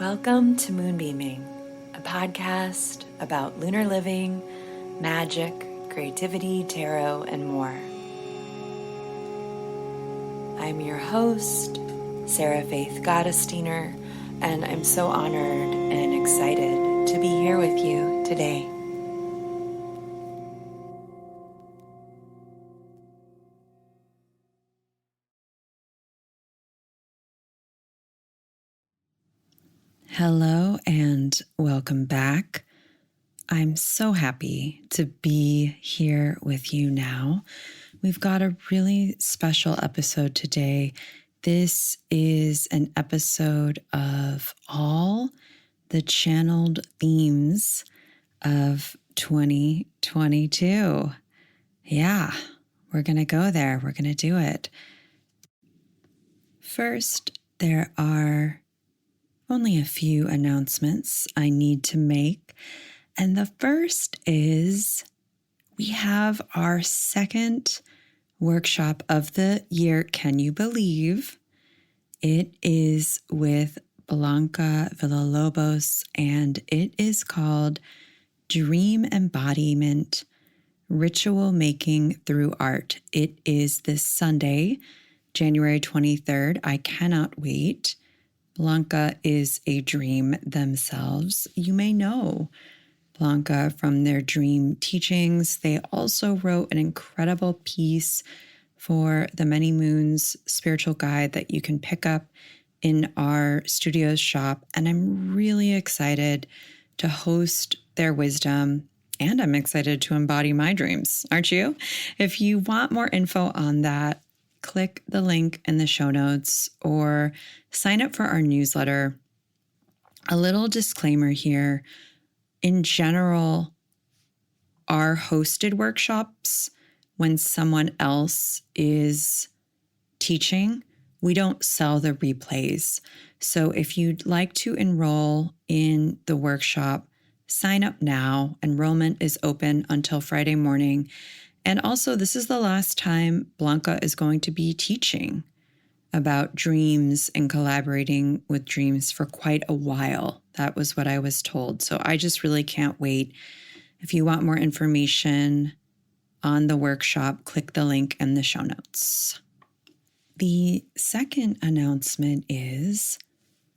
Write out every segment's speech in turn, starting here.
Welcome to Moonbeaming, a podcast about lunar living, magic, creativity, tarot, and more. I'm your host, Sarah Faith Gottesdiener, and I'm so honored and excited to be here with you today. Hello and welcome back. I'm so happy to be here with you now. We've got a really special episode today. This is an episode of all the channeled themes of 2022. Yeah, we're going to go there. We're going to do it. First, there are only a few announcements I need to make. And the first is we have our second workshop of the year. Can you believe? It is with Blanca Villalobos, and it is called Dream Embodiment, Ritual Making Through Art. It is this Sunday, January 23rd. I cannot wait. Blanca is a dream themselves. You may know Blanca from their dream teachings. They also wrote an incredible piece for the Many Moons spiritual guide that you can pick up in our studios shop. And I'm really excited to host their wisdom, and I'm excited to embody my dreams. Aren't you? If you want more info on that, click the link in the show notes or sign up for our newsletter. A little disclaimer here. In general, our hosted workshops, when someone else is teaching, we don't sell the replays. So if you'd like to enroll in the workshop, sign up now. Enrollment is open until Friday morning. And also, this is the last time Blanca is going to be teaching about dreams and collaborating with dreams for quite a while. That was what I was told. So I just really can't wait. If you want more information on the workshop, click the link in the show notes. The second announcement is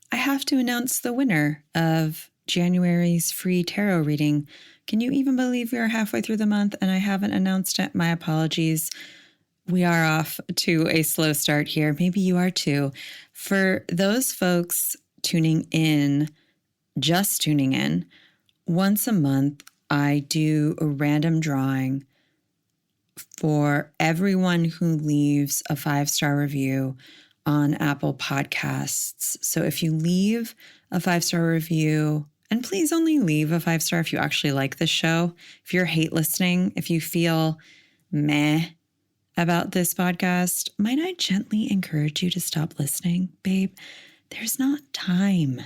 I have to announce the winner of January's free tarot reading. Can you even believe we are halfway through the month and I haven't announced it? My apologies. We are off to a slow start here. Maybe you are too. For those folks just tuning in, once a month, I do a random drawing for everyone who leaves a 5-star review on Apple Podcasts. So if you leave a 5-star review, and please only leave a 5-star if you actually like the show. If you're hate listening, if you feel meh about this podcast, might I gently encourage you to stop listening, babe? There's not time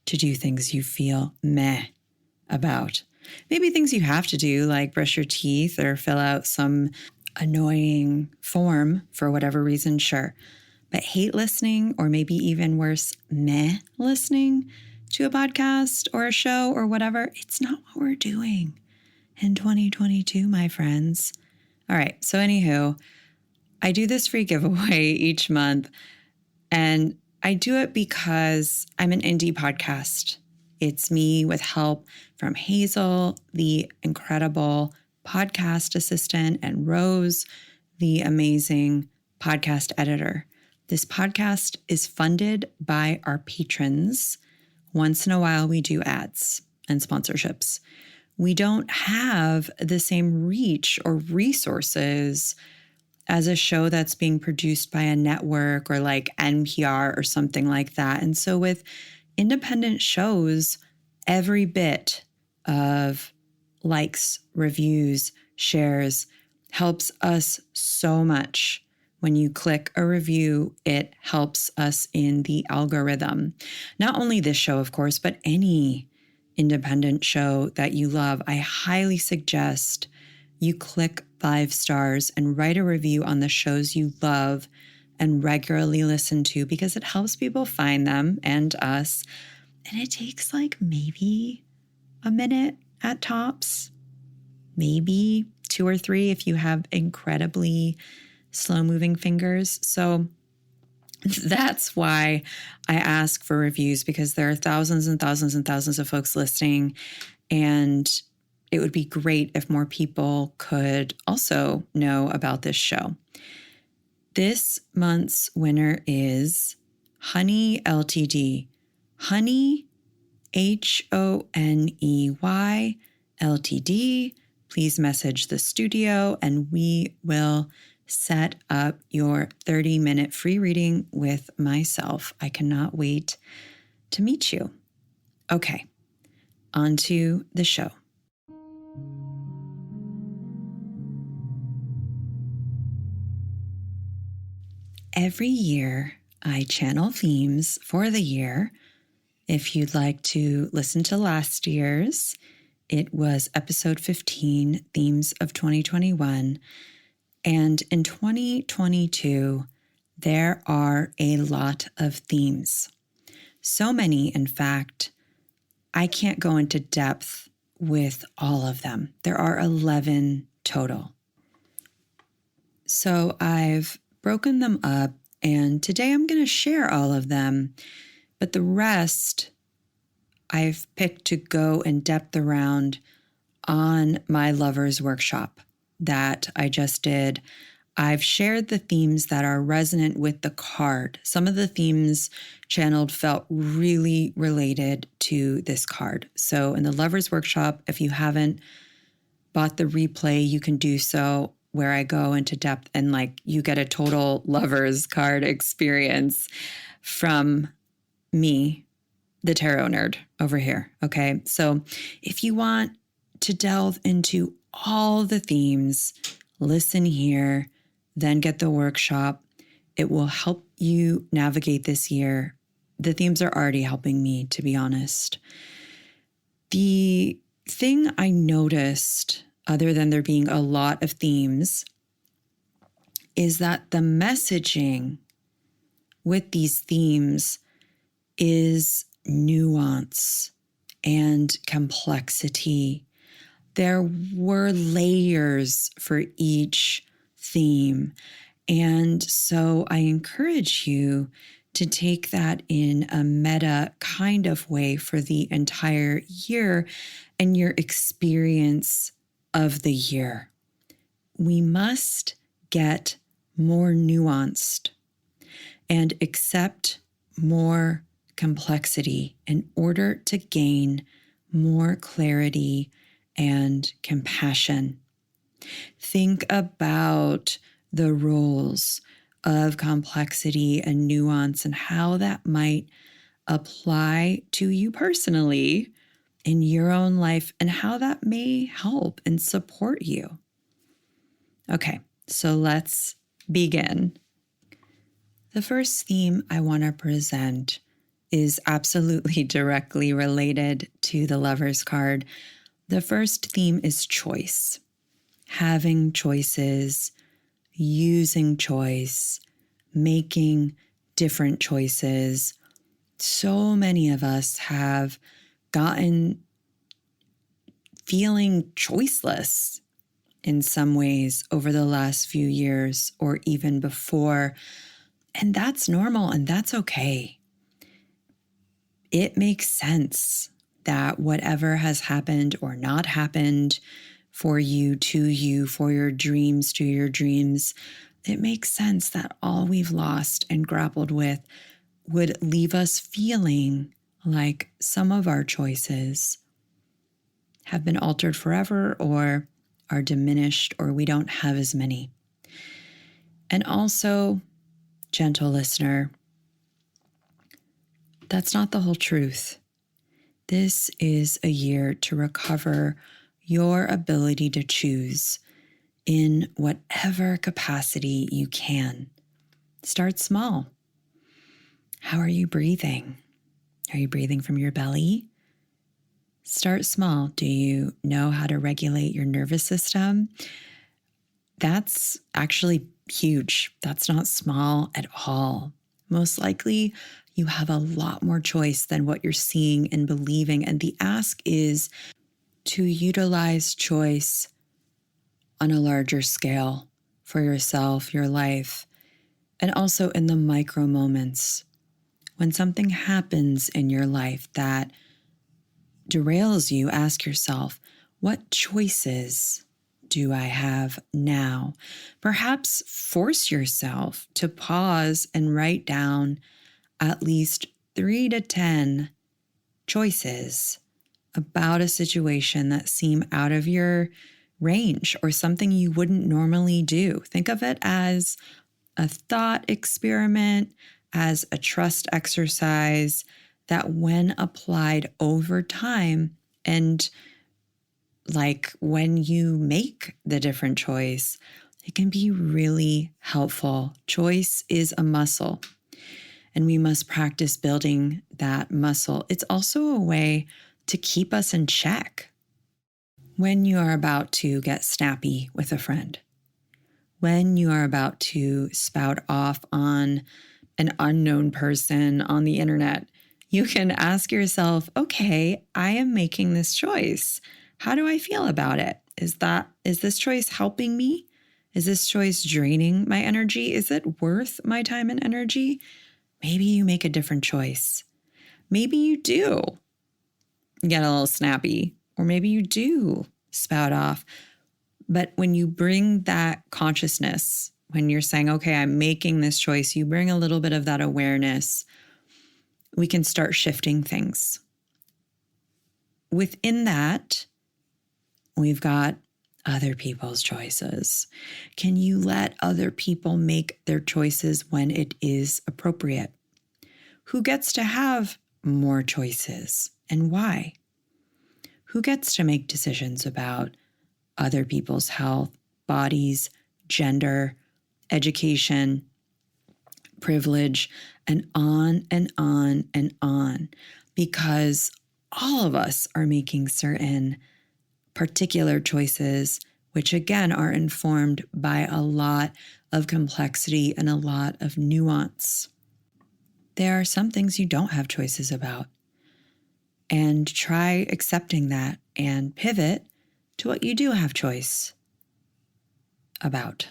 to do things you feel meh about. Maybe things you have to do, like brush your teeth or fill out some annoying form for whatever reason, sure. But hate listening, or maybe even worse, meh listening to a podcast or a show or whatever, it's not what we're doing in 2022, my friends. All right, so anywho, I do this free giveaway each month, and I do it because I'm an indie podcast. It's me with help from Hazel, the incredible podcast assistant, and Rose, the amazing podcast editor. This podcast is funded by our patrons. Once in a while, we do ads and sponsorships. We don't have the same reach or resources as a show that's being produced by a network or like NPR or something like that. And so with independent shows, every bit of likes, reviews, shares helps us so much. When you click a review, it helps us in the algorithm. Not only this show, of course, but any independent show that you love. I highly suggest you click 5 stars and write a review on the shows you love and regularly listen to, because it helps people find them and us. And it takes like maybe a minute at tops, maybe 2 or 3 if you have incredibly slow moving fingers. So that's why I ask for reviews, because there are thousands and thousands and thousands of folks listening. And it would be great if more people could also know about this show. This month's winner is Honey Ltd. Honey, Honey Ltd. Please message the studio and we will set up your 30-minute free reading with myself. I cannot wait to meet you. Okay, on to the show. Every year, I channel themes for the year. If you'd like to listen to last year's, it was episode 15, Themes of 2021. And in 2022, there are a lot of themes. So many, in fact, I can't go into depth with all of them. There are 11 total. So I've broken them up, and today I'm going to share all of them, but the rest I've picked to go in depth around on my Lovers Workshop that I just did. I've shared the themes that are resonant with the card. Some of the themes channeled felt really related to this card. So in the Lovers Workshop, if you haven't bought the replay, you can do so, where I go into depth and like you get a total Lovers card experience from me, the tarot nerd over here. Okay. So if you want to delve into all the themes, listen here, then get the workshop. It will help you navigate this year. The themes are already helping me, to be honest. The thing I noticed, other than there being a lot of themes, is that the messaging with these themes is nuance and complexity. There were layers for each theme. And so I encourage you to take that in a meta kind of way for the entire year and your experience of the year. We must get more nuanced and accept more complexity in order to gain more clarity and compassion. Think about the roles of complexity and nuance and how that might apply to you personally in your own life and how that may help and support you. Okay, so let's begin. The first theme I want to present is absolutely directly related to the Lovers card. The first theme is choice. Having choices, using choice, making different choices. So many of us have gotten feeling choiceless in some ways over the last few years or even before. And that's normal and that's okay. It makes sense that whatever has happened or not happened for you, to you, for your dreams, to your dreams, it makes sense that all we've lost and grappled with would leave us feeling like some of our choices have been altered forever or are diminished or we don't have as many. And also, gentle listener, that's not the whole truth. This is a year to recover your ability to choose in whatever capacity you can. Start small. How are you breathing? Are you breathing from your belly? Start small. Do you know how to regulate your nervous system? That's actually huge. That's not small at all. Most likely, you have a lot more choice than what you're seeing and believing. And the ask is to utilize choice on a larger scale for yourself, your life, and also in the micro moments. When something happens in your life that derails you, ask yourself, what choices do I have now? Perhaps force yourself to pause and write down at least 3 to 10 choices about a situation that seem out of your range or something you wouldn't normally do. Think of it as a thought experiment, as a trust exercise that when applied over time and like when you make the different choice, it can be really helpful. Choice is a muscle, and we must practice building that muscle. It's also a way to keep us in check. When you are about to get snappy with a friend, when you are about to spout off on an unknown person on the internet, you can ask yourself, okay, I am making this choice. How do I feel about it? Is this choice helping me? Is this choice draining my energy? Is it worth my time and energy? Maybe you make a different choice. Maybe you do get a little snappy, or maybe you do spout off. But when you bring that consciousness, when you're saying, okay, I'm making this choice, you bring a little bit of that awareness, we can start shifting things. Within that, we've got other people's choices. Can you let other people make their choices when it is appropriate? Who gets to have more choices and why? Who gets to make decisions about other people's health, bodies, gender, education, privilege, and on and on and on? Because all of us are making certain particular choices, which again are informed by a lot of complexity and a lot of nuance. There are some things you don't have choices about. And try accepting that and pivot to what you do have choice about.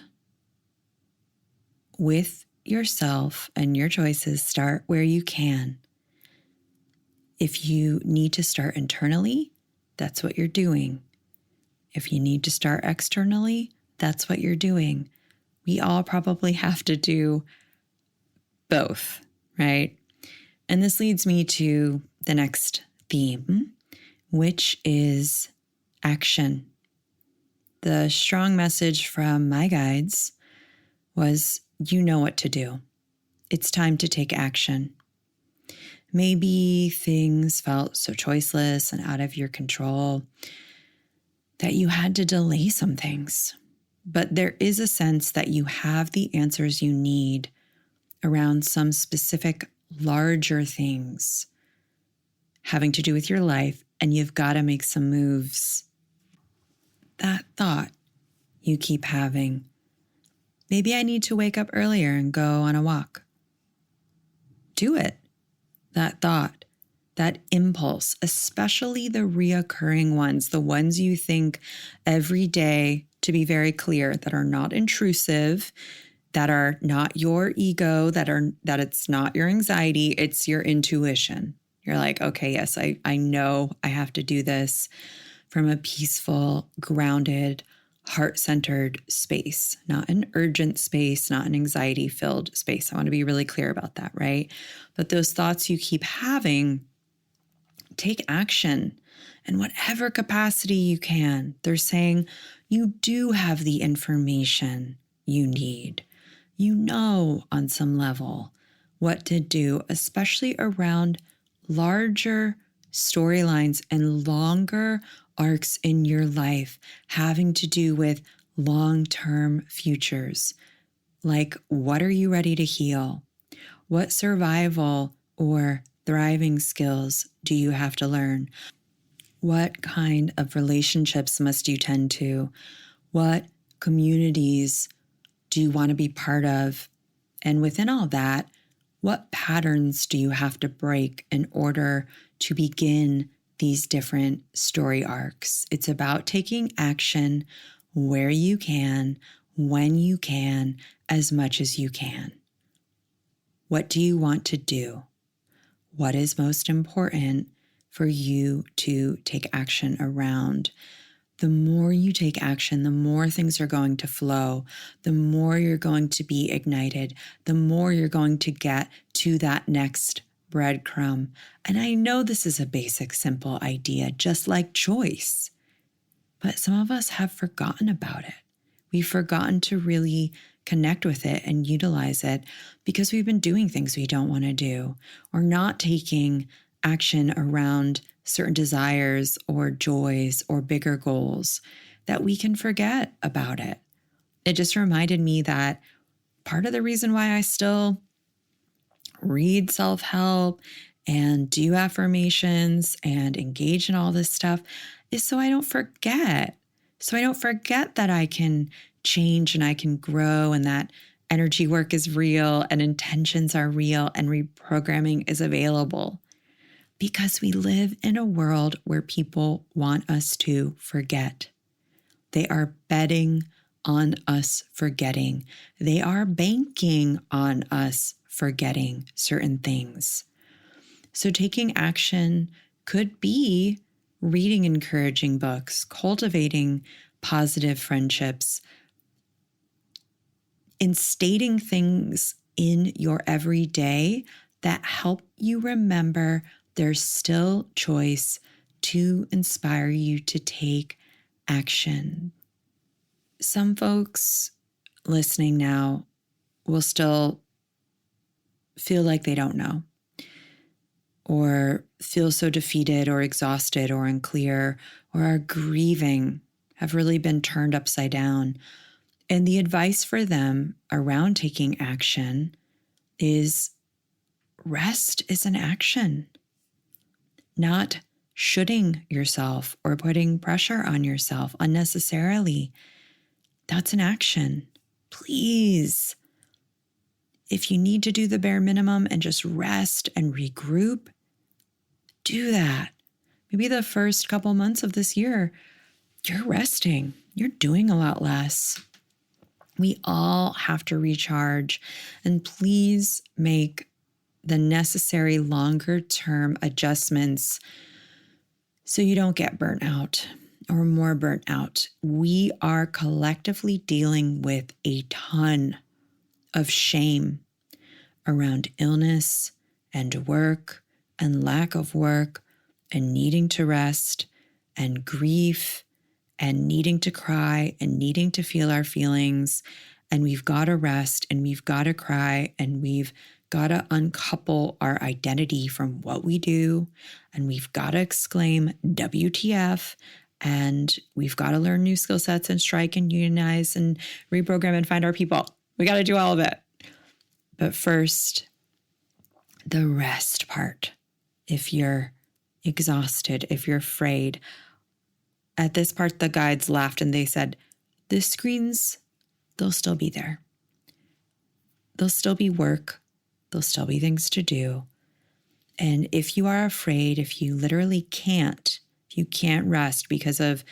With yourself and your choices, start where you can. If you need to start internally, that's what you're doing. If you need to start externally, that's what you're doing. We all probably have to do both, right? And this leads me to the next theme, which is action. The strong message from my guides was, you know what to do. It's time to take action. Maybe things felt so choiceless and out of your control that you had to delay some things. But there is a sense that you have the answers you need around some specific larger things having to do with your life, and you've got to make some moves. That thought you keep having, maybe I need to wake up earlier and go on a walk. Do it. That thought, that impulse, especially the reoccurring ones, the ones you think every day, to be very clear, that are not intrusive, that are not your ego, that it's not your anxiety, it's your intuition. You're like, okay, yes, I know I have to do this from a peaceful, grounded, heart-centered space, not an urgent space, not an anxiety-filled space. I want to be really clear about that, right? But those thoughts you keep having, take action in whatever capacity you can. They're saying you do have the information you need. You know on some level what to do, especially around larger storylines and longer arcs in your life having to do with long-term futures. Like, what are you ready to heal? What survival or thriving skills do you have to learn? What kind of relationships must you tend to? What communities do you want to be part of? And within all that, What patterns do you have to break in order to begin these different story arcs? It's about taking action where you can, when you can, as much as you can. What do you want to do? What is most important for you to take action around? The more you take action, the more things are going to flow, the more you're going to be ignited, the more you're going to get to that next breadcrumb. And I know this is a basic, simple idea, just like choice, but some of us have forgotten about it. We've forgotten to really connect with it and utilize it because we've been doing things we don't want to do or not taking action around certain desires or joys or bigger goals that we can forget about it. It just reminded me that part of the reason why I still read self-help and do affirmations and engage in all this stuff is so I don't forget. So I don't forget that I can change and I can grow and that energy work is real and intentions are real and reprogramming is available. Because we live in a world where people want us to forget. They are betting on us forgetting. They are banking on us forgetting certain things. So taking action could be reading encouraging books, cultivating positive friendships, instating things in your everyday that help you remember there's still choice to inspire you to take action. Some folks listening now will still feel like they don't know, or feel so defeated or exhausted or unclear, or are grieving, have really been turned upside down. And the advice for them around taking action is rest is an action. Not shoulding yourself or putting pressure on yourself unnecessarily. That's an action. Please, if you need to do the bare minimum and just rest and regroup, do that. Maybe the first couple months of this year, you're resting. You're doing a lot less. We all have to recharge, and please make the necessary longer term adjustments so you don't get burnt out or more burnt out. We are collectively dealing with a ton of shame around illness and work and lack of work and needing to rest and grief and needing to cry and needing to feel our feelings. And we've got to rest and we've got to cry and we've got to uncouple our identity from what we do, and we've got to exclaim WTF, and we've got to learn new skill sets and strike and unionize and reprogram and find our people. We got to do all of it. But first, the rest part. If you're exhausted, if you're afraid. At this part, the guides laughed and they said, the screens, they'll still be there. There'll still be work. There'll still be things to do. And if you are afraid, if you literally can't, if you can't rest because of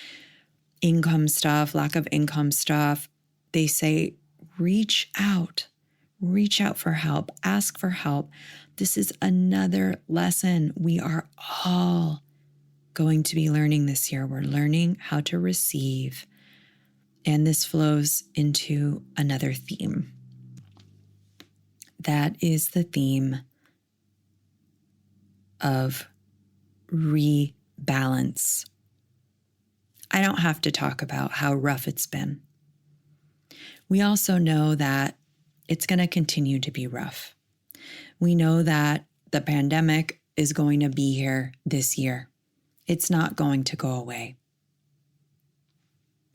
income stuff, lack of income stuff, they say, reach out for help, ask for help. This is another lesson we are all going to be learning this year. We're learning how to receive. And this flows into another theme. That is the theme of rebalance. I don't have to talk about how rough it's been. We also know that it's going to continue to be rough. We know that the pandemic is going to be here this year. It's not going to go away.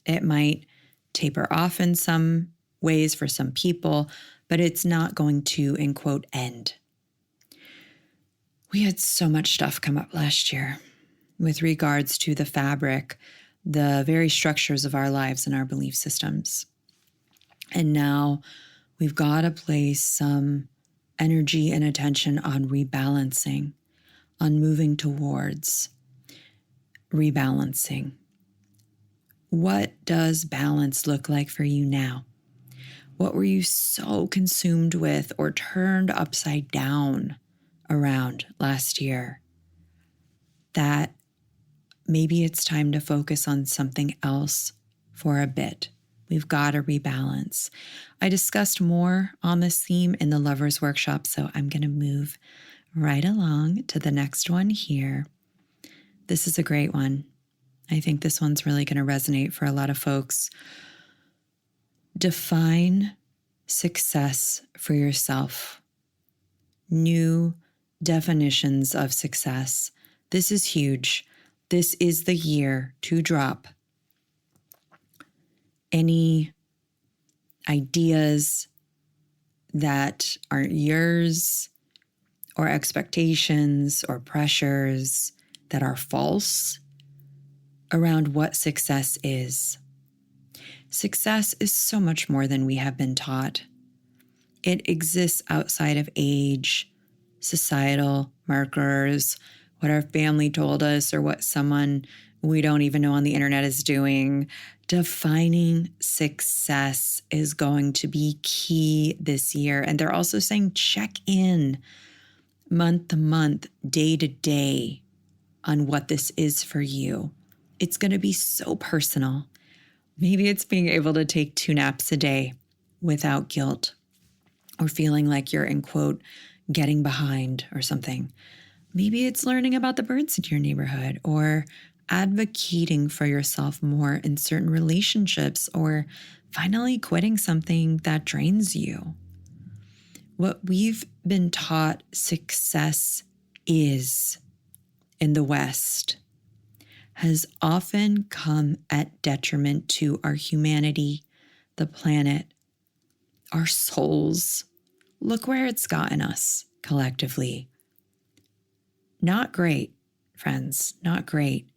It might taper off in some ways for some people, but it's not going to, in quote, end. We had so much stuff come up last year with regards to the fabric, the very structures of our lives and our belief systems. And now we've got to place some energy and attention on rebalancing, on moving towards rebalancing. What does balance look like for you now? What were you so consumed with or turned upside down around last year that maybe it's time to focus on something else for a bit? We've got to rebalance. I discussed more on this theme in the Lovers Workshop, so I'm going to move right along to the next one here. This is a great one. I think this one's really going to resonate for a lot of folks. Define success for yourself. New definitions of success. This is huge. This is the year to drop any ideas that aren't yours, or expectations or pressures that are false around what success is. Success is so much more than we have been taught. It exists outside of age, societal markers, what our family told us, or what someone we don't even know on the internet is doing. Defining success is going to be key this year. And they're also saying check in month to month, day to day on what this is for you. It's going to be so personal. Maybe it's being able to take 2 naps a day without guilt or feeling like you're, in quote, getting behind or something. Maybe it's learning about the birds in your neighborhood or advocating for yourself more in certain relationships, or finally quitting something that drains you. What we've been taught success is in the West has often come at detriment to our humanity, the planet, our souls. Look where it's gotten us collectively. Not great, friends, not great.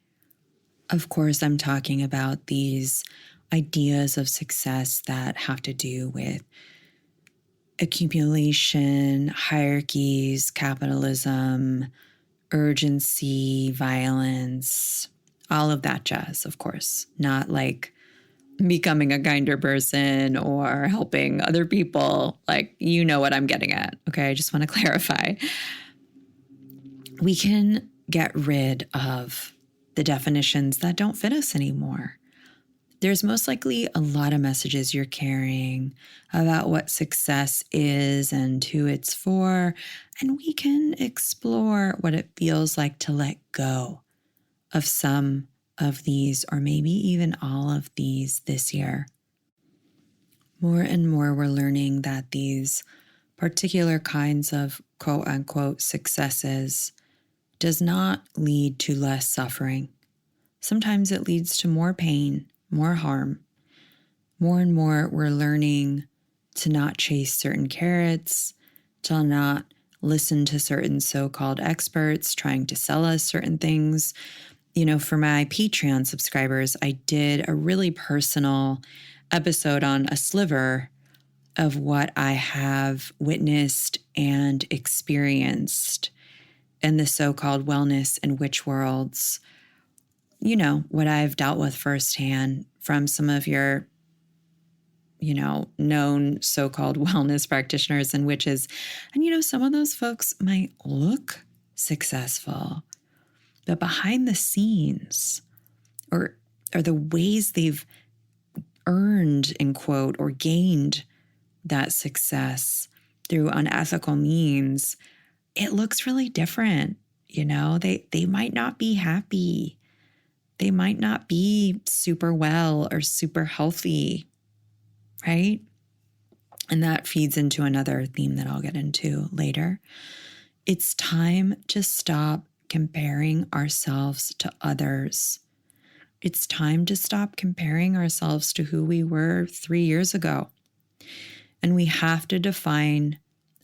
Of course, I'm talking about these ideas of success that have to do with accumulation, hierarchies, capitalism, urgency, violence, all of that jazz, of course. Not like becoming a kinder person or helping other people. Like, you know what I'm getting at. Okay, I just want to clarify. We can get rid of the definitions that don't fit us anymore. There's most likely a lot of messages you're carrying about what success is and who it's for, and we can explore what it feels like to let go of some of these, or maybe even all of these this year. More and more, we're learning that these particular kinds of quote unquote successes does not lead to less suffering. Sometimes it leads to more pain, more harm. More and more, we're learning to not chase certain carrots, to not listen to certain so-called experts trying to sell us certain things. You know, for my Patreon subscribers, I did a really personal episode on a sliver of what I have witnessed and experienced in the so-called wellness and witch worlds. You know, what I've dealt with firsthand from some of your, known so-called wellness practitioners and witches. And, some of those folks might look successful, but behind the scenes, or the ways they've earned, in quote, or gained that success through unethical means, it looks really different. They might not be happy. They might not be super well or super healthy, right? And that feeds into another theme that I'll get into later. It's time to stop comparing ourselves to others. It's time to stop comparing ourselves to who we were 3 years ago. And we have to define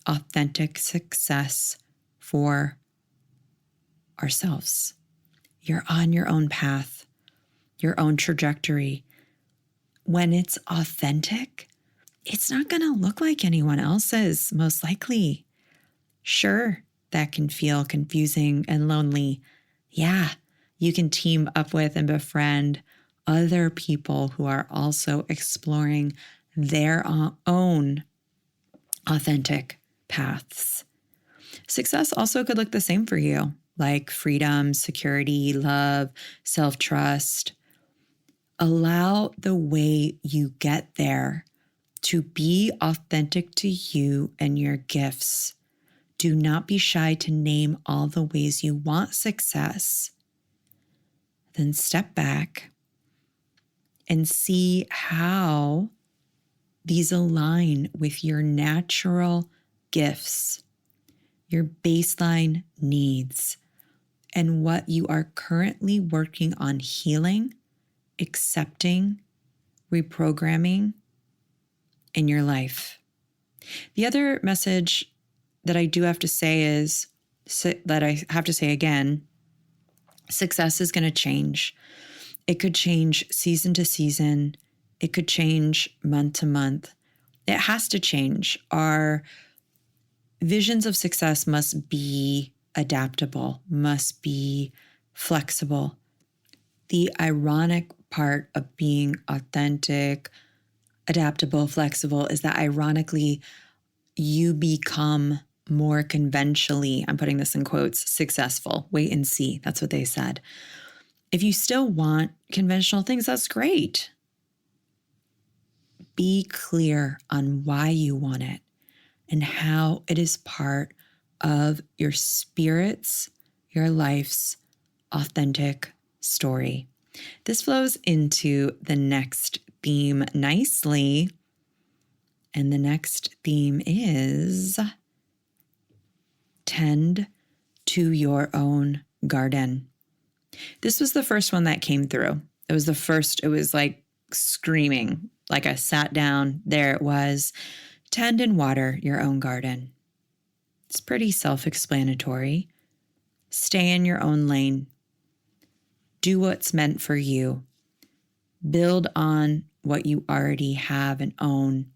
authentic success for ourselves. You're on your own path, your own trajectory. When it's authentic, it's not going to look like anyone else's, most likely. Sure, that can feel confusing and lonely. Yeah, you can team up with and befriend other people who are also exploring their own authentic paths. Success also could look the same for you, like freedom, security, love, self-trust. Allow the way you get there to be authentic to you and your gifts. Do not be shy to name all the ways you want success. Then step back and see how these align with your natural gifts, your baseline needs, and what you are currently working on healing, accepting, reprogramming in your life. The other message that I do have to say is that I have to say again, success is going to change. It could change season to season. It could change month to month. It has to change. Our visions of success must be adaptable, must be flexible. The ironic part of being authentic, adaptable, flexible is that ironically, you become more conventionally, I'm putting this in quotes, successful. Wait and see. That's what they said. If you still want conventional things, that's great. Be clear on why you want it and how it is part of your spirit's, your life's authentic story. This flows into the next theme nicely. And the next theme is tend to your own garden. This was the first one that came through. It was like screaming. Like I sat down, there it was. Tend and water your own garden. It's pretty self-explanatory. Stay in your own lane. Do what's meant for you. Build on what you already have and own.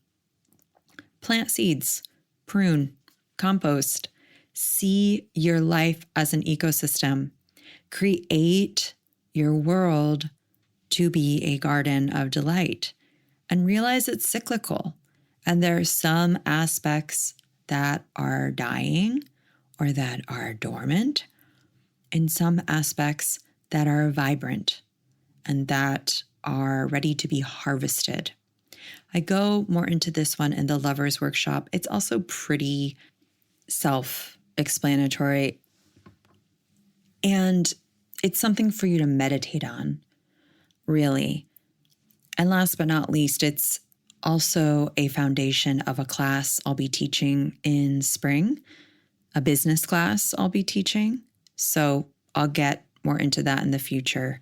Plant seeds, prune, compost. See your life as an ecosystem. Create your world to be a garden of delight and realize it's cyclical. And there are some aspects that are dying or that are dormant, and some aspects that are vibrant and that are ready to be harvested. I go more into this one in the Lovers Workshop. It's also pretty self-explanatory, and it's something for you to meditate on, really. And last but not least, it's also a foundation of a class I'll be teaching in spring, a business class I'll be teaching. So I'll get more into that in the future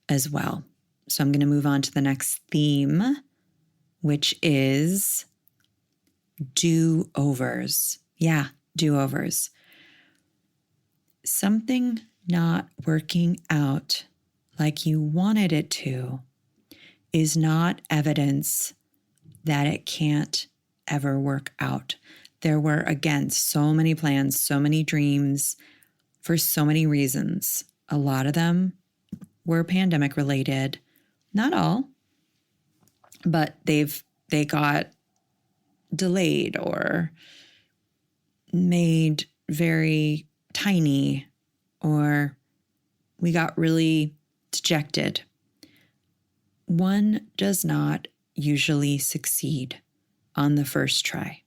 as well. So I'm going to move on to the next theme, which is do-overs. Yeah, do-overs. Something not working out like you wanted it to is not evidence that it can't ever work out. There were, again, so many plans, so many dreams for so many reasons. A lot of them were pandemic related. Not all, but they got delayed or made very tiny, or we got really dejected. One does not usually succeed on the first try.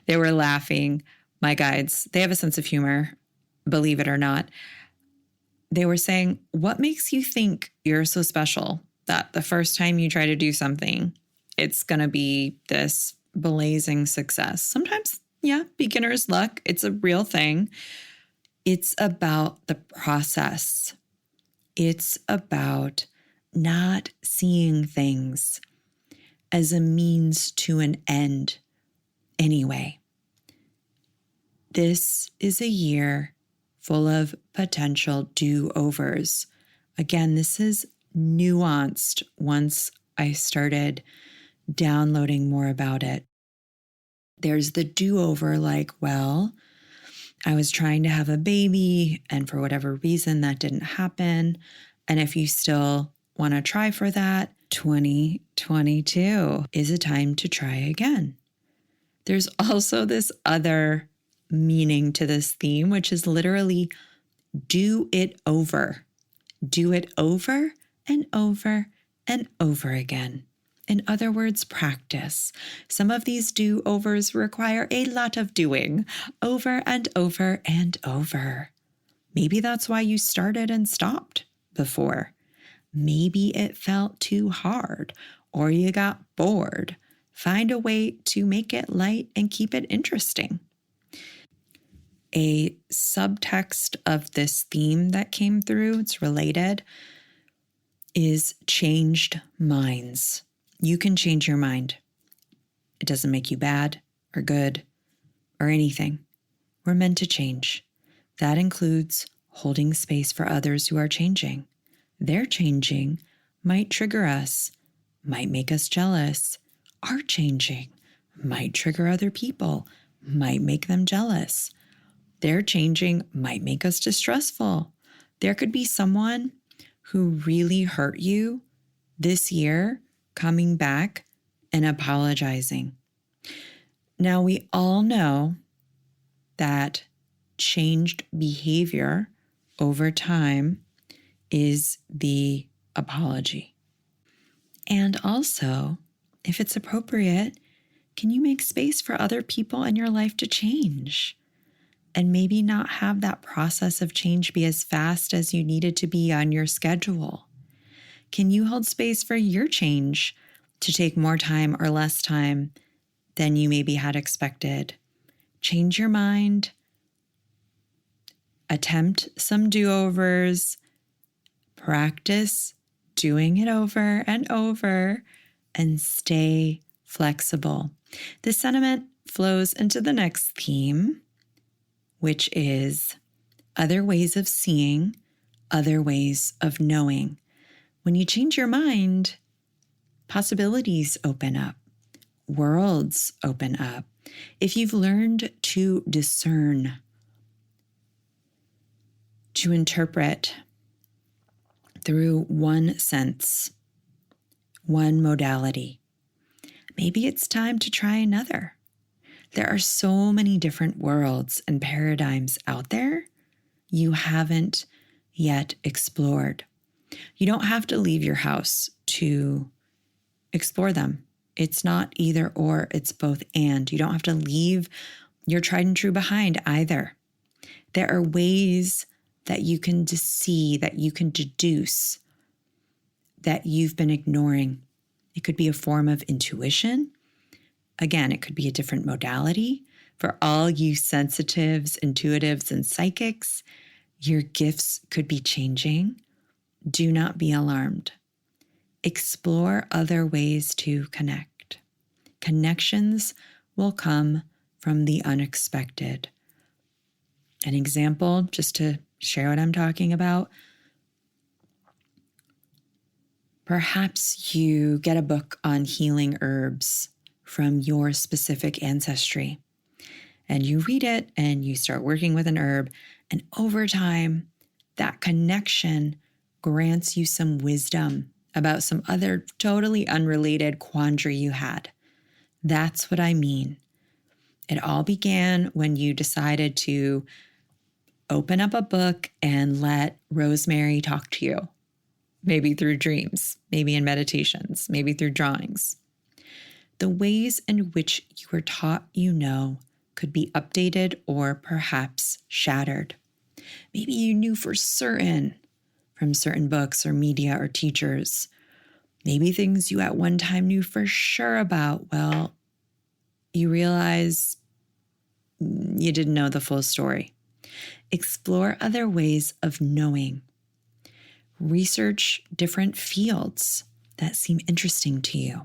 They were laughing. My guides, they have a sense of humor, believe it or not. They were saying, what makes you think you're so special that the first time you try to do something, it's going to be this blazing success? Sometimes, yeah, beginner's luck. It's a real thing. It's about the process. It's about not seeing things as a means to an end anyway. This is a year full of potential do-overs. Again, this is nuanced once I started downloading more about it. There's the do-over, like, well, I was trying to have a baby and for whatever reason that didn't happen. And if you still want to try for that, 2022 is a time to try again. There's also this other meaning to this theme, which is literally do it over. Do it over and over and over again. In other words, practice. Some of these do-overs require a lot of doing over and over and over. Maybe that's why you started and stopped before. Maybe it felt too hard or you got bored. Find a way to make it light and keep it interesting. A subtext of this theme that came through, it's related, is changed minds. You can change your mind. It doesn't make you bad or good or anything. We're meant to change. That includes holding space for others who are changing. Their changing might trigger us, might make us jealous. Our changing might trigger other people, might make them jealous. Their changing might make us distrustful. There could be someone who really hurt you this year coming back and apologizing. Now, we all know that changed behavior over time is the apology. And also, if it's appropriate, can you make space for other people in your life to change? And maybe not have that process of change be as fast as you need it to be on your schedule. Can you hold space for your change to take more time or less time than you maybe had expected? Change your mind, attempt some do-overs, practice doing it over and over, and stay flexible. This sentiment flows into the next theme, which is other ways of seeing, other ways of knowing. When you change your mind, possibilities open up, worlds open up. If you've learned to discern, to interpret through one sense, one modality, maybe it's time to try another. There are so many different worlds and paradigms out there you haven't yet explored. You don't have to leave your house to explore them. It's not either or, it's both and. You don't have to leave your tried and true behind either. There are ways that you can see, that you can deduce, that you've been ignoring. It could be a form of intuition. Again, it could be a different modality. For all you sensitives, intuitives, and psychics, your gifts could be changing. Do not be alarmed. Explore other ways to connect. Connections will come from the unexpected. An example, just to share what I'm talking about. Perhaps you get a book on healing herbs from your specific ancestry, and you read it and you start working with an herb, and over time, that connection grants you some wisdom about some other totally unrelated quandary you had. That's what I mean. It all began when you decided to open up a book and let Rosemary talk to you. Maybe through dreams, maybe in meditations, maybe through drawings. The ways in which you were taught could be updated or perhaps shattered. Maybe you knew for certain from certain books or media or teachers. Maybe things you at one time knew for sure about, well, you realize you didn't know the full story. Explore other ways of knowing. Research different fields that seem interesting to you.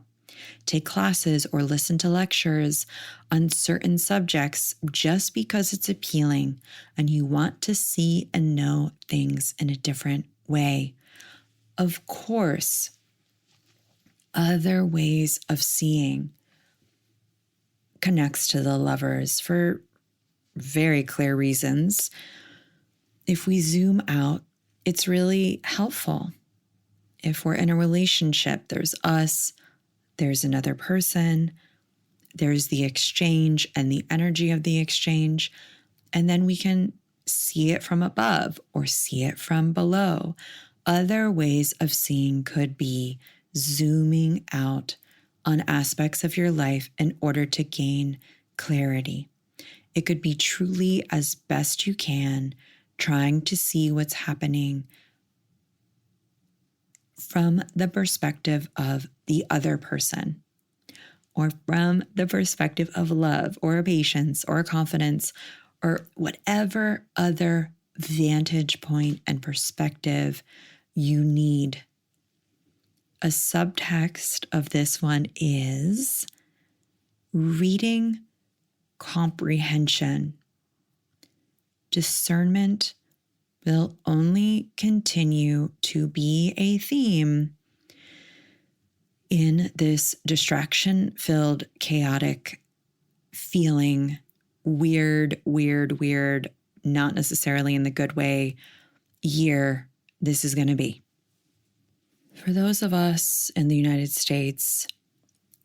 Take classes or listen to lectures on certain subjects just because it's appealing and you want to see and know things in a different way. Of course, other ways of seeing connects to the lovers for very clear reasons. If we zoom out, it's really helpful. If we're in a relationship, there's us, there's another person, there's the exchange and the energy of the exchange, and then we can see it from above or see it from below. Other ways of seeing could be zooming out on aspects of your life in order to gain clarity. It could be truly, as best you can, trying to see what's happening from the perspective of the other person, or from the perspective of love or patience or confidence, or whatever other vantage point and perspective you need. A subtext of this one is reading comprehension. Discernment will only continue to be a theme in this distraction-filled, chaotic, feeling weird, not necessarily in the good way, year this is going to be. For those of us in the United States,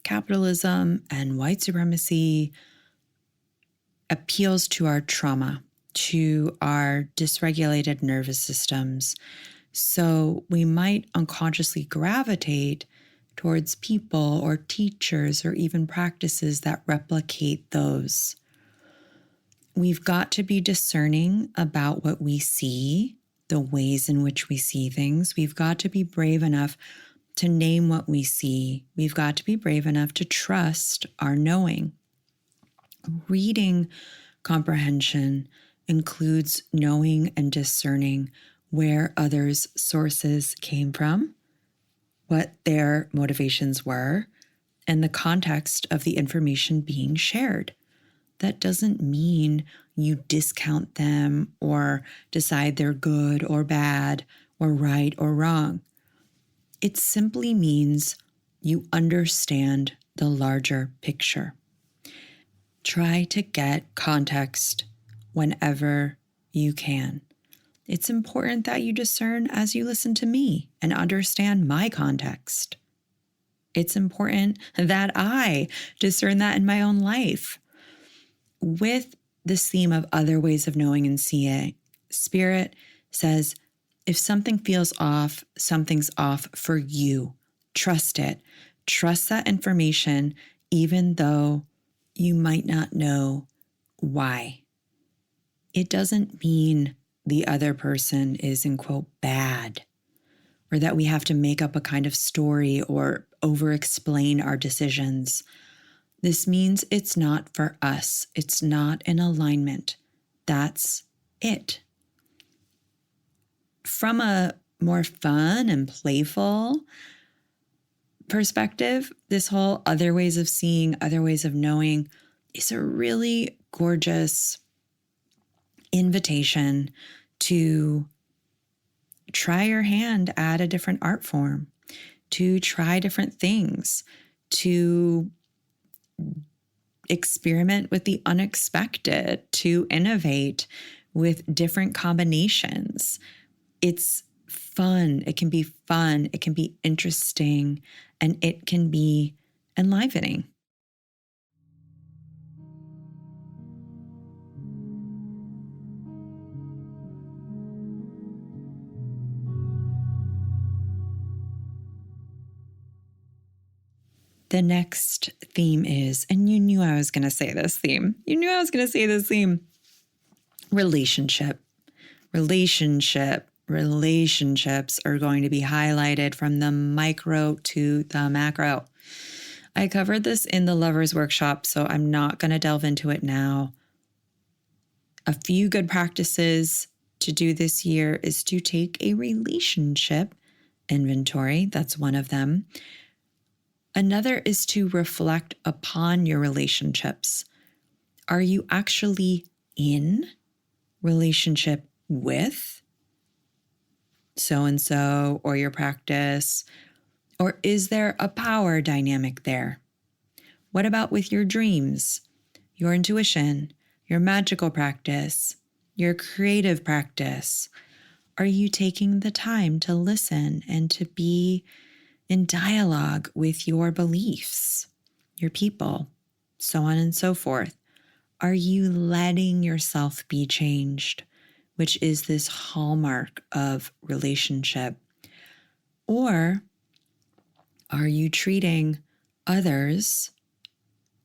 capitalism and white supremacy appeals to our trauma, to our dysregulated nervous systems. So we might unconsciously gravitate towards people or teachers or even practices that replicate those. We've got to be discerning about what we see, the ways in which we see things. We've got to be brave enough to name what we see. We've got to be brave enough to trust our knowing. Reading comprehension includes knowing and discerning where others' sources came from, what their motivations were, and the context of the information being shared. That doesn't mean you discount them or decide they're good or bad or right or wrong. It simply means you understand the larger picture. Try to get context whenever you can. It's important that you discern as you listen to me and understand my context. It's important that I discern that in my own life. With this theme of other ways of knowing and seeing, Spirit says, if something feels off, something's off for you. Trust it. Trust that information, even though you might not know why. It doesn't mean the other person is, in quote, bad, or that we have to make up a kind of story or over-explain our decisions. This means it's not for us. It's not in alignment. That's it. From a more fun and playful perspective, this whole other ways of seeing, other ways of knowing is a really gorgeous invitation to try your hand at a different art form, to try different things, to experiment with the unexpected, to innovate with different combinations. It's fun. It can be fun. It can be interesting, and it can be enlivening. The next theme is, and you knew I was going to say this theme. Relationship. Relationships are going to be highlighted from the micro to the macro. I covered this in the Lovers Workshop, so I'm not going to delve into it now. A few good practices to do this year is to take a relationship inventory. That's one of them. Another is to reflect upon your relationships. Are you actually in relationship with so-and-so or your practice? Or is there a power dynamic there? What about with your dreams? your intuition, your magical practice, your creative practice? Are you taking the time to listen and to be in dialogue with your beliefs, your people, so on and so forth? Are you letting yourself be changed, which is this hallmark of relationship? Or are you treating others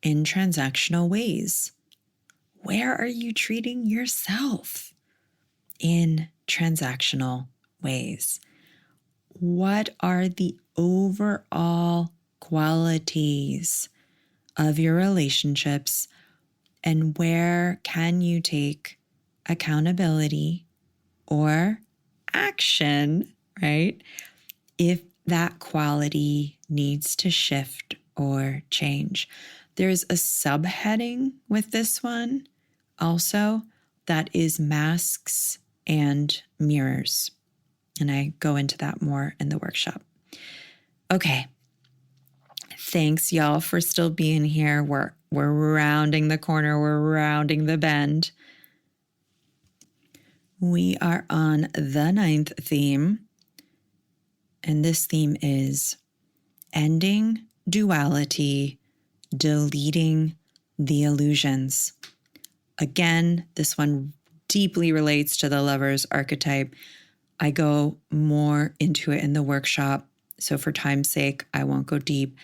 in transactional ways? Where are you treating yourself in transactional ways? What are the overall qualities of your relationships, and where can you take accountability or action, right? If that quality needs to shift or change. There's a subheading with this one also that is masks and mirrors. And I go into that more in the workshop. Okay. Thanks, y'all, for still being here. We're rounding the corner. We're rounding the bend. We are on the 9th theme. And this theme is ending duality, deleting the illusions. Again, this one deeply relates to the lover's archetype. I go more into it in the workshop, so for time's sake, I won't go deep.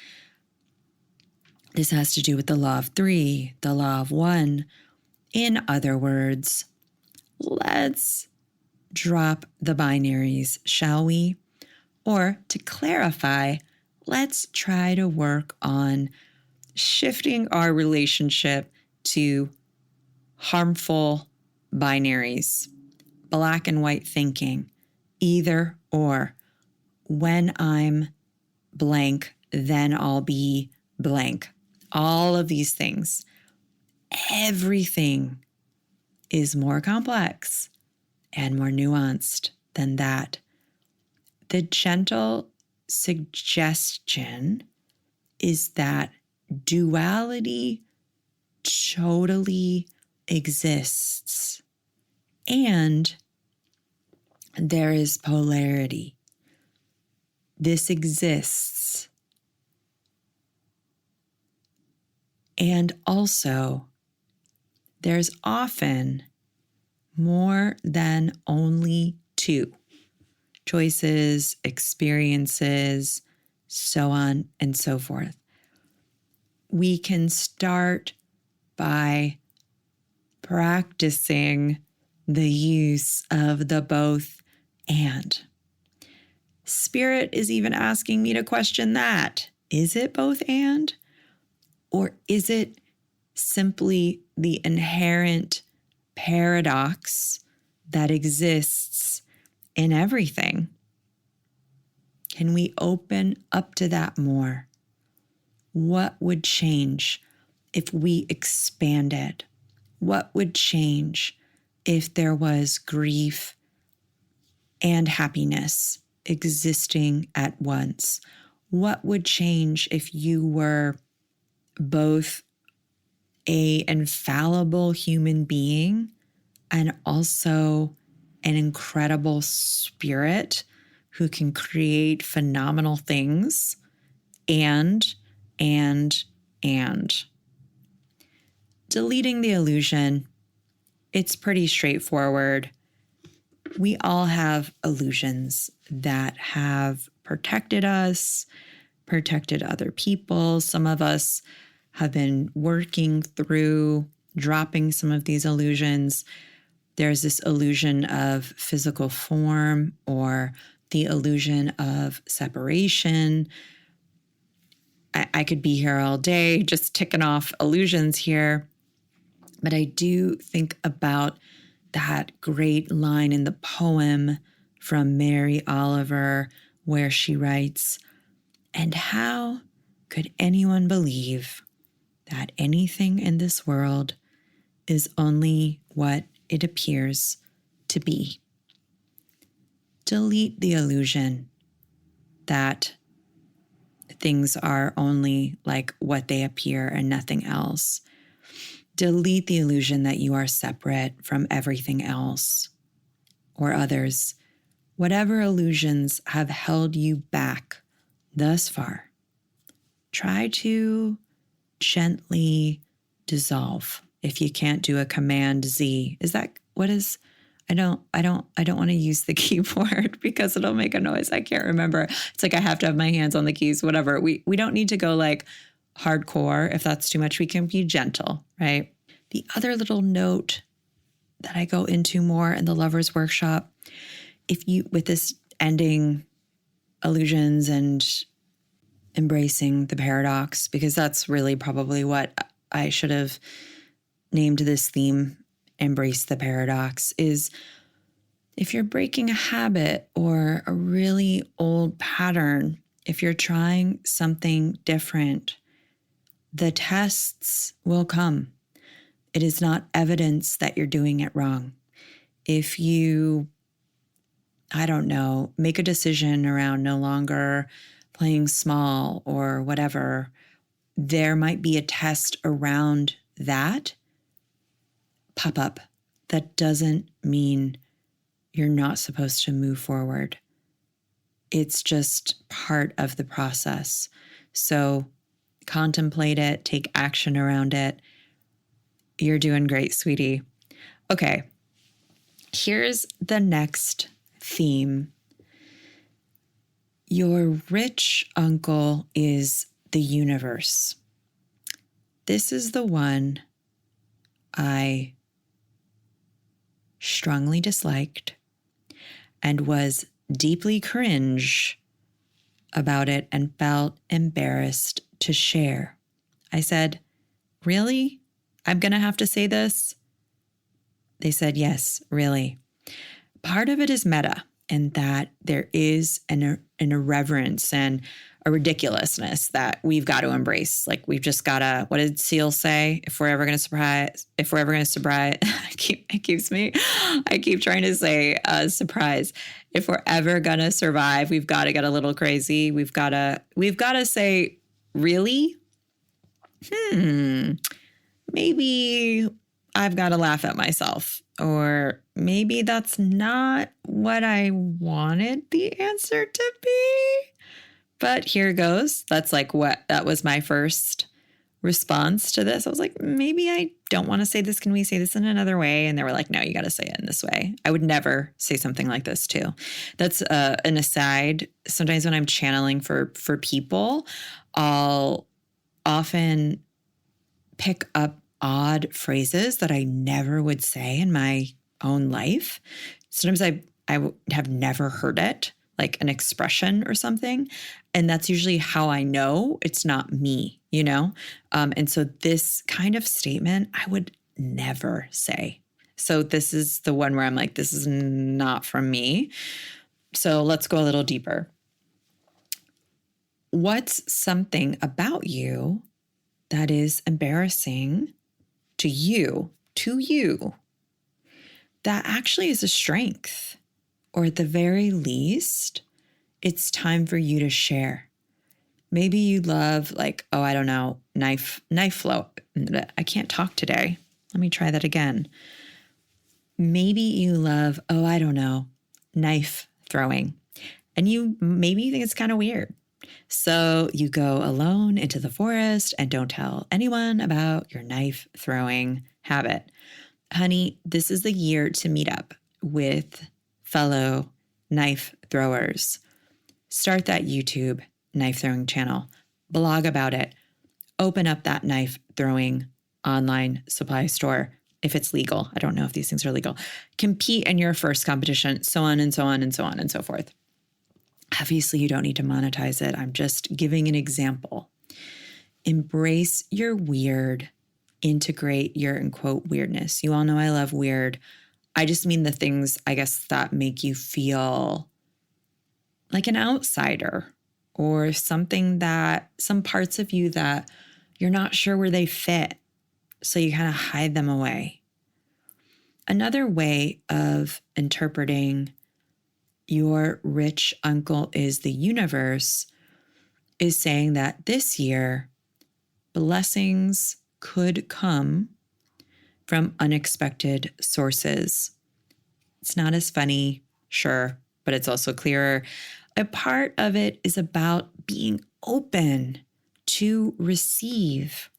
This has to do with the law of 3, the law of 1. In other words, let's drop the binaries, shall we? Or to clarify, let's try to work on shifting our relationship to harmful binaries, black and white thinking, either or. When I'm blank, then I'll be blank. All of these things. Everything is more complex and more nuanced than that. The gentle suggestion is that duality totally exists, and there is polarity. This exists. And also, there's often more than only two choices, experiences, so on and so forth. We can start by practicing the use of the both and. Spirit is even asking me to question that. Is it both and? Or is it simply the inherent paradox that exists in everything? Can we open up to that more? What would change if we expanded? What would change if there was grief and happiness existing at once? What would change if you were both an infallible human being and also an incredible spirit who can create phenomenal things and deleting the illusion? It's pretty straightforward. We all have illusions that have protected us, protected other people. Some of us have been working through dropping some of these illusions. There's this illusion of physical form or the illusion of separation. I could be here all day just ticking off illusions here. But I do think about that great line in the poem from Mary Oliver where she writes, "And how could anyone believe that anything in this world is only what it appears to be?" Delete the illusion that things are only like what they appear and nothing else. Delete the illusion that you are separate from everything else or others. Whatever illusions have held you back thus far, try to gently dissolve. If you can't do a Command Z, is that what is? I don't want to use the keyboard because it'll make a noise. I can't remember. It's like I have to have my hands on the keys, whatever. We don't need to go like hardcore. If that's too much, we can be gentle, right? The other little note that I go into more in the Lover's Workshop, if you, with this ending illusions and embracing the paradox, because that's really probably what I should have named this theme, embrace the paradox, is if you're breaking a habit or a really old pattern, if you're trying something different, the tests will come. It is not evidence that you're doing it wrong. If you, I don't know, make a decision around no longer playing small or whatever, there might be a test around that pop up. That doesn't mean you're not supposed to move forward. It's just part of the process. So contemplate it, take action around it. You're doing great, sweetie. Okay, here's the next theme. Your rich uncle is the universe. This is the one I strongly disliked and was deeply cringe about it and felt embarrassed to share. I said, "Really? I'm going to have to say this?" They said, "Yes, really." Part of it is meta in that there is an irreverence and a ridiculousness that we've got to embrace. Like we've just got to, what did Seal say? If we're ever going to surprise, I keep trying to say surprise. If we're ever going to survive, we've got to get a little crazy. We've got to say, really? Maybe I've got to laugh at myself, or maybe that's not what I wanted the answer to be. But here goes. That was my first response to this. I was like, maybe I don't want to say this. Can we say this in another way? And they were like, no, you got to say it in this way. I would never say something like this too. That's an aside. Sometimes when I'm channeling for people, I'll often pick up odd phrases that I never would say in my own life. Sometimes I have never heard it, like an expression or something. And that's usually how I know it's not me, you know? And so this kind of statement I would never say. So this is the one where I'm like, this is not from me. So let's go a little deeper. What's something about you that is embarrassing to you, that actually is a strength? Or at the very least, it's time for you to share. Maybe you love knife flow. I can't talk today. Let me try that again. Maybe you love, knife throwing. And maybe you think it's kind of weird. So you go alone into the forest and don't tell anyone about your knife throwing habit. Honey, this is the year to meet up with fellow knife throwers. Start that YouTube knife throwing channel, blog about it, open up that knife throwing online supply store if it's legal. I don't know if these things are legal. Compete in your first competition, so on and so on and so on and so forth. Obviously, you don't need to monetize it. I'm just giving an example. Embrace your weird, integrate your, in quote, weirdness. You all know I love weird. I just mean the things, I guess, that make you feel like an outsider, or something that, some parts of you that you're not sure where they fit. So you kind of hide them away. Another way of interpreting your rich uncle is the universe is saying that this year, blessings could come from unexpected sources. It's not as funny, sure, but it's also clearer. A part of it is about being open to receive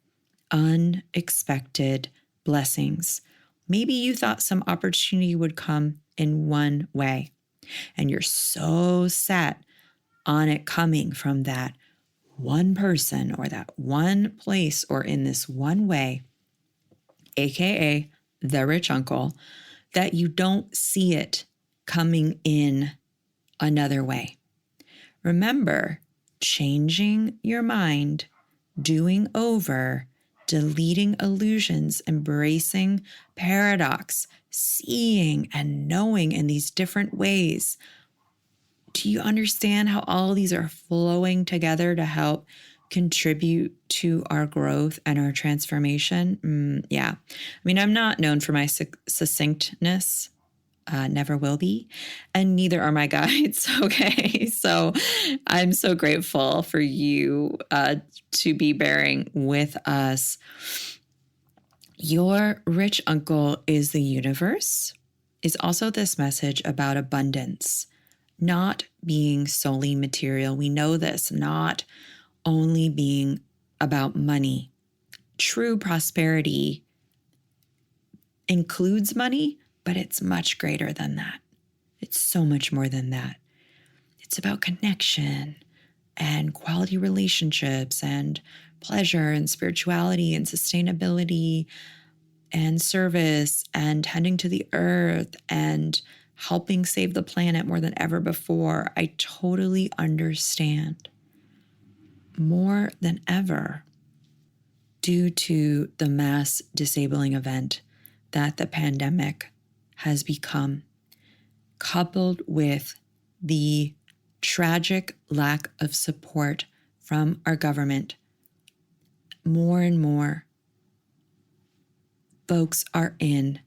unexpected blessings. Maybe you thought some opportunity would come in one way, and you're so set on it coming from that one person or that one place or in this one way, AKA the rich uncle, that you don't see it coming in another way. Remember, changing your mind, doing over, deleting illusions, embracing paradox, seeing and knowing in these different ways. Do you understand how all of these are flowing together to help contribute to our growth and our transformation? Yeah. I mean, I'm not known for my succinctness. Never will be, and neither are my guides. Okay. So I'm so grateful for you to be bearing with us. Your rich uncle is the universe, is also this message about abundance, not being solely material. We know this, not only being about money. True prosperity includes money, but it's much greater than that. It's so much more than that. It's about connection and quality relationships and pleasure and spirituality and sustainability and service and tending to the earth and helping save the planet more than ever before. I totally understand more than ever due to the mass disabling event that the pandemic has become, coupled with the tragic lack of support from our government. More and more folks are in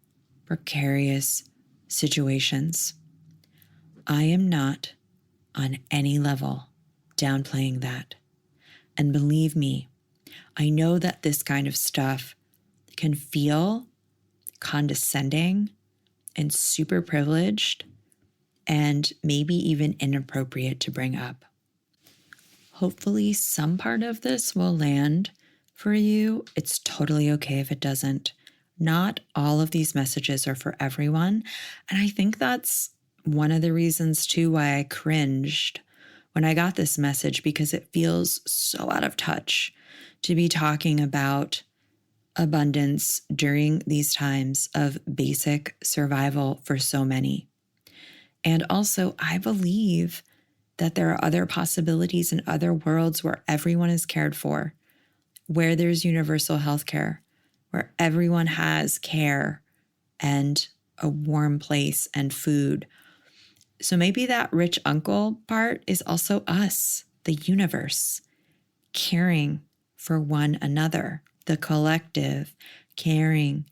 precarious situations. I am not on any level downplaying that. And believe me, I know that this kind of stuff can feel condescending and super privileged and maybe even inappropriate to bring up. Hopefully some part of this will land for you. It's totally okay if it doesn't. Not all of these messages are for everyone. And I think that's one of the reasons too why I cringed when I got this message, because it feels so out of touch to be talking about abundance during these times of basic survival for so many. And also, I believe that there are other possibilities in other worlds where everyone is cared for, where there's universal healthcare, where everyone has care and a warm place and food. So maybe that rich uncle part is also us, the universe, caring for one another, the collective caring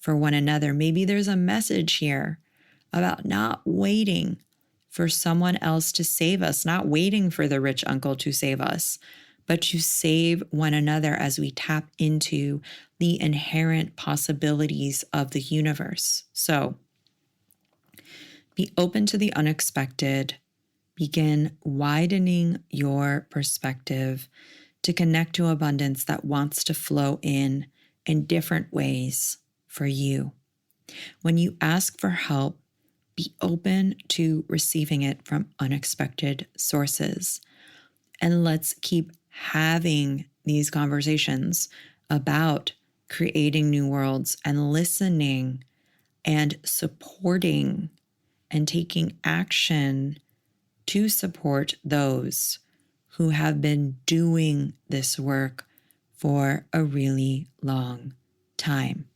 for one another. Maybe there's a message here about not waiting for someone else to save us, not waiting for the rich uncle to save us, but to save one another as we tap into the inherent possibilities of the universe. So be open to the unexpected. Begin widening your perspective to connect to abundance that wants to flow in different ways for you. When you ask for help, be open to receiving it from unexpected sources. And let's keep having these conversations about creating new worlds and listening and supporting and taking action to support those who have been doing this work for a really long time.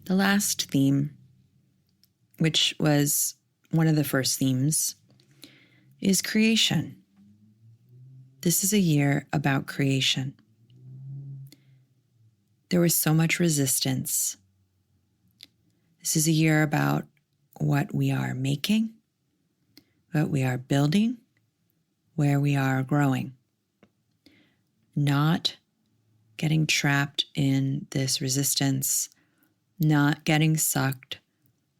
The last theme, which was one of the first themes, is creation. This is a year about creation. There was so much resistance This is a year about what we are making, what we are building, where we are growing. Not getting trapped in this resistance, not getting sucked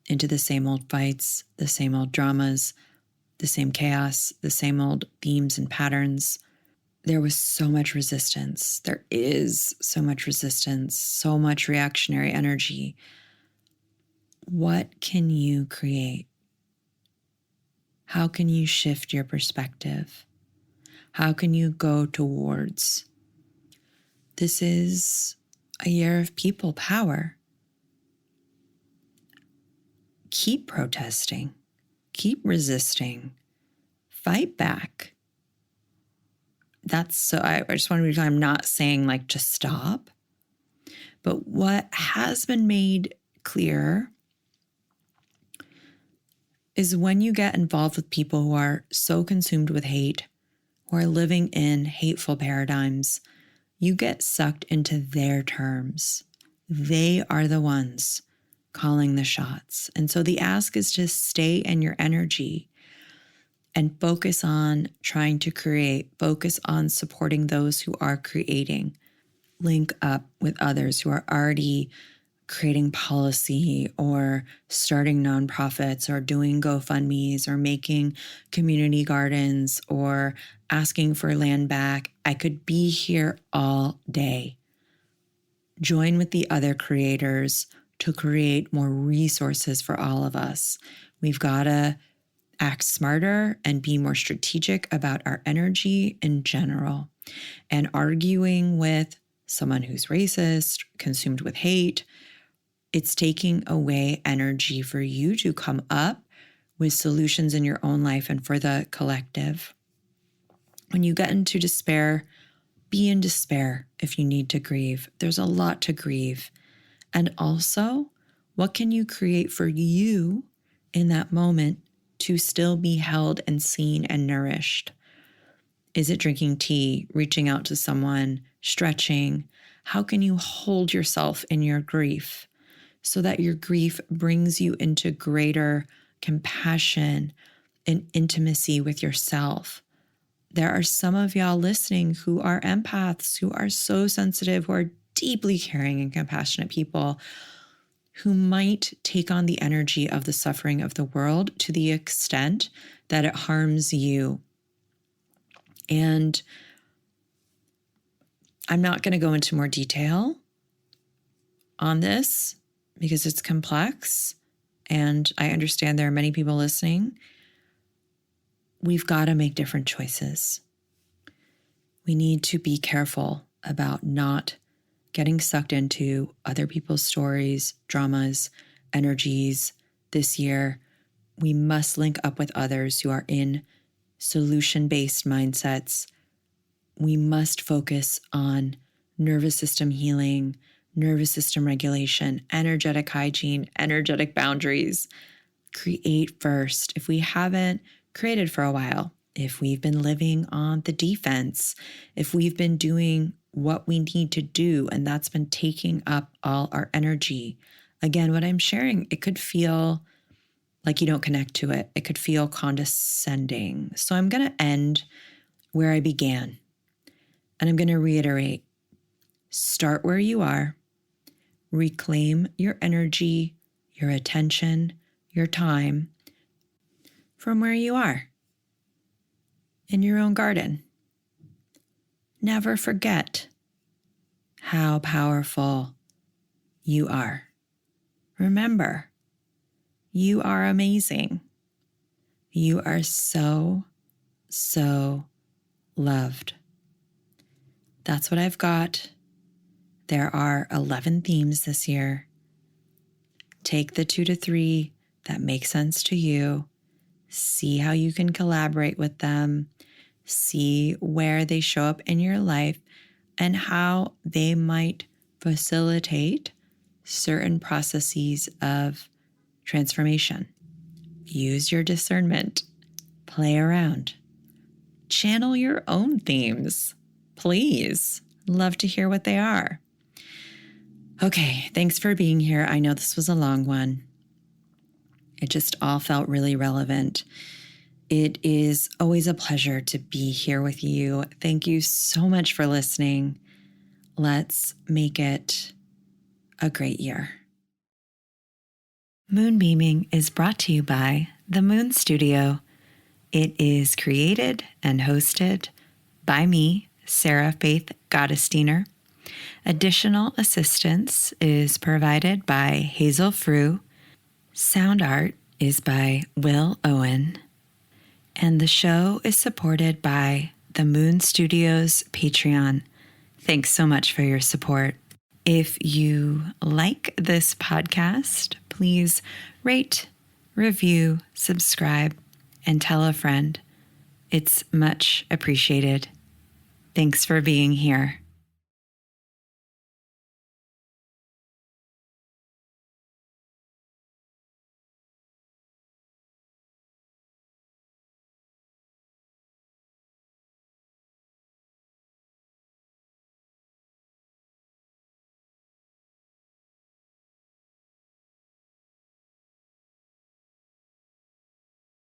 into the same old fights, the same old dramas, the same chaos, the same old themes and patterns. There was so much resistance. There is so much resistance, so much reactionary energy. What can you create? How can you shift your perspective? How can you go towards? This is a year of people power. Keep protesting, keep resisting, fight back. I just want to be clear, I'm not saying like just stop, but what has been made clear is when you get involved with people who are so consumed with hate, who are living in hateful paradigms, you get sucked into their terms. They are the ones calling the shots. And so the ask is to stay in your energy and focus on trying to create, focus on supporting those who are creating, link up with others who are already creating policy or starting nonprofits or doing GoFundMes or making community gardens or asking for land back. I could be here all day. Join with the other creators to create more resources for all of us. We've got to act smarter and be more strategic about our energy in general. And arguing with someone who's racist, consumed with hate, it's taking away energy for you to come up with solutions in your own life and for the collective. When you get into despair, be in despair if you need to grieve. There's a lot to grieve. And also, what can you create for you in that moment to still be held and seen and nourished? Is it drinking tea, reaching out to someone, stretching? How can you hold yourself in your grief so that your grief brings you into greater compassion and intimacy with yourself? There are some of y'all listening who are empaths, who are so sensitive, who are deeply caring and compassionate people who might take on the energy of the suffering of the world to the extent that it harms you. And I'm not going to go into more detail on this because it's complex, and I understand there are many people listening. We've got to make different choices. We need to be careful about not getting sucked into other people's stories, dramas, energies this year. We must link up with others who are in solution-based mindsets. We must focus on nervous system healing, nervous system regulation, energetic hygiene, energetic boundaries. Create first. If we haven't created for a while, if we've been living on the defense, if we've been doing what we need to do, and that's been taking up all our energy. Again, what I'm sharing, it could feel like you don't connect to it. It could feel condescending. So I'm going to end where I began. And I'm going to reiterate, start where you are, reclaim your energy, your attention, your time from where you are in your own garden. Never forget how powerful you are. Remember, you are amazing. You are so, so loved. That's what I've got. There are 11 themes this year. Take the 2 to 3 that make sense to you. See how you can collaborate with them. See where they show up in your life and how they might facilitate certain processes of transformation. Use your discernment. Play around. Channel your own themes. Please. Love to hear what they are. Okay, thanks for being here. I know this was a long one. It just all felt really relevant. It is always a pleasure to be here with you. Thank you so much for listening. Let's make it a great year. Moonbeaming is brought to you by The Moon Studio. It is created and hosted by me, Sarah Faith Gottesdiener. Additional assistance is provided by Hazel Frew. Sound art is by Will Owen. And the show is supported by the Moon Studios Patreon. Thanks so much for your support. If you like this podcast, please rate, review, subscribe, and tell a friend. It's much appreciated. Thanks for being here.